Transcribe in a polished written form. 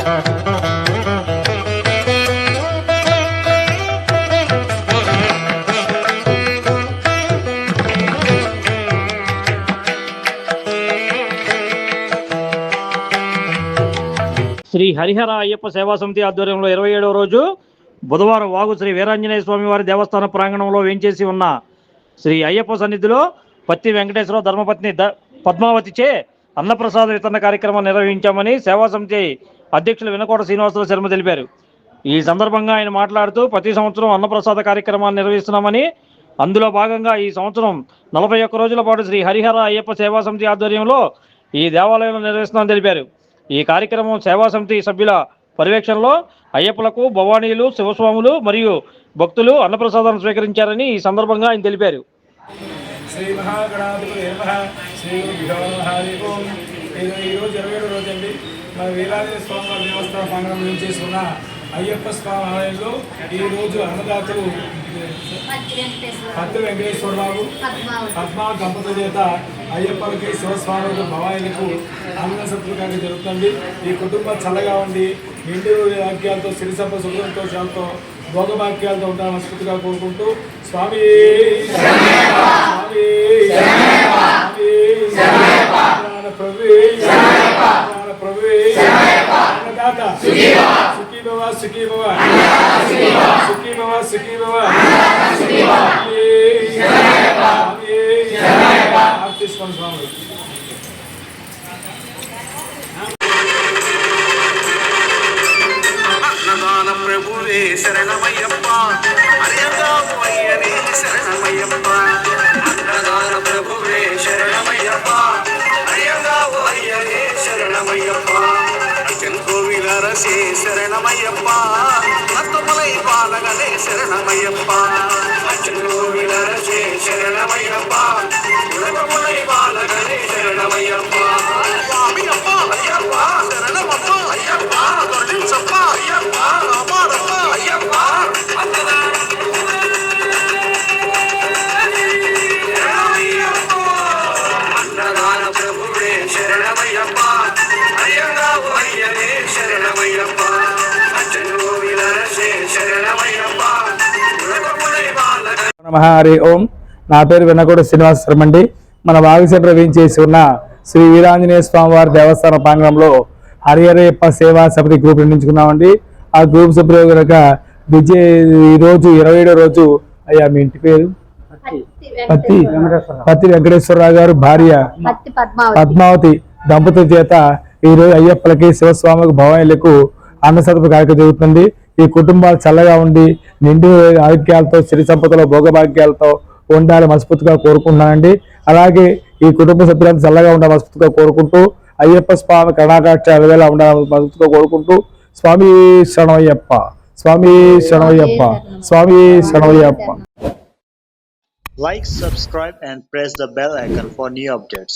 శ్రీ హరిహర అయ్యప్ప సేవా సమితి ఆధ్వర్యంలో 27వ రోజు బుధవారం వాగు శ్రీ వీరాంజనేయ స్వామి వారి దేవస్థాన ప్రాంగణంలో వేంచేసి ఉన్న శ్రీ అయ్యప్ప సన్నిధిలో పత్తి వెంకటేశ్వర ధర్మపత్ని పద్మావతిచే అన్నప్రసాద వితరణ కార్యక్రమం నిర్వహించామని సేవా సమితి అధ్యక్షులు వినకోట శ్రీనివాసరావు శర్మ తెలిపారు. ఈ సందర్భంగా ఆయన మాట్లాడుతూ ప్రతి సంవత్సరం అన్నప్రసాద కార్యక్రమాన్ని నిర్వహిస్తున్నామని, అందులో భాగంగా ఈ సంవత్సరం 41 రోజుల పాటు శ్రీ హరిహర అయ్యప్ప సేవా సమితి ఆధ్వర్యంలో ఈ దేవాలయంలో నిర్వహిస్తున్నామని తెలిపారు. ఈ కార్యక్రమం సేవా సమితి సభ్యుల పర్యవేక్షణలో అయ్యప్పలకు భవానీలు, శివస్వాములు మరియు భక్తులు అన్నప్రసాదాన్ని స్వీకరించారని ఈ సందర్భంగా ఆయన తెలిపారు. శ్రీ మహాగణాధిపతి నమః. శ్రీ ఈరోజు 27వ రోజు అండి. మన వీరాంజనేయ స్వామి వారి దేవస్థాన ప్రాంగణం నుంచి ఉన్న అయ్యప్ప స్వామి ఆలయంలో ఈరోజు అన్నదాతలు పత్తి వెంకటేశ్వరరావు పద్మా దంపతుల చేత అయ్యప్పలకి శివస్వాములకు భవాయిలకు అన్న సత్కారం జరుగుతుంది. ఈ కుటుంబం చల్లగా ఉండి నిండు వాక్యాలతో సిరిసంప సుఖంతో శాంతో భోగవాక్యాలతో ఉంటారు మనస్ఫూర్తిగా కోరుకుంటూ స్వామి సుఖీ భవ స్వామి. అన్నదాన ప్రభువే శరణమయ్యప్ప, అయ్యనే శరణమయ్యప్ప. అన్నదాన ప్రభువే శరణమయ్యప్ప, అయ్యనే శరణమయ్యప్ప. చెంకోవిల రసే శరణమయ్యప్ప, అత్తమలై బాలగనే శరణమయ్యప్ప. చెంకోవిల రసే శరణమయ్యప్ప, ఉడకమలై బాలగనే శరణమయ్యప్ప. స్వామియప్ప అయ్యప్ప శరణమప్ప అయ్యప్ప, దొరలించప్ప అయ్యప్ప, రామాడప్ప అయ్యప్ప. అన్నదాన ప్రభువే శరణమయ్యప్ప, అయ్యనే శరణమయ్యప్ప. చెంకోవిల రసే శరణమయ్యప్ప, ఉడకమలై బాలగనే. హరి ఓం. నా పేరు వినకోట శ్రీనివాస శర్మ అండి. మన వాగు సెంటర్ వేయించేసి ఉన్న శ్రీ వీరాంజనేయ స్వామి వారి దేవస్థాన ప్రాంగణంలో హరిహరయ్యప్ప సేవా సమితి గ్రూప్ నిర్మించుకున్నామండి. ఆ గ్రూప్ సభ్యులు కనుక ఈరోజు 27వ రోజు అయ్యా మీ ఇంటి పేరు పత్తి వెంకటేశ్వరరావు గారు భార్య పద్మావతి దంపతుల చేత ఈరోజు అయ్యప్పలకి శివస్వామికి భవాయిలకు అన్న సదుపు కార్యక్రమం జరుగుతుంది. ఈ కుటుంబాలు చల్లగా ఉండి నిండు ఆరోగ్యాలతో సిరి సంపదలో భోగభాగ్యాలతో ఉండాలి మనస్ఫూర్తిగా కోరుకుంటున్నానండి. అలాగే ఈ కుటుంబ సభ్యులంతా చల్లగా ఉండాలి మనస్ఫూర్తిగా కోరుకుంటూ అయ్యప్ప స్వామి కర్ణాటక అలవేలా ఉండాలని మనస్ఫూర్తిగా కోరుకుంటూ స్వామి శరణమయ్యప్ప, స్వామి శరణమయ్యప్ప, స్వామి శరణమయ్యప్ప. Like, subscribe and press the bell icon for new updates.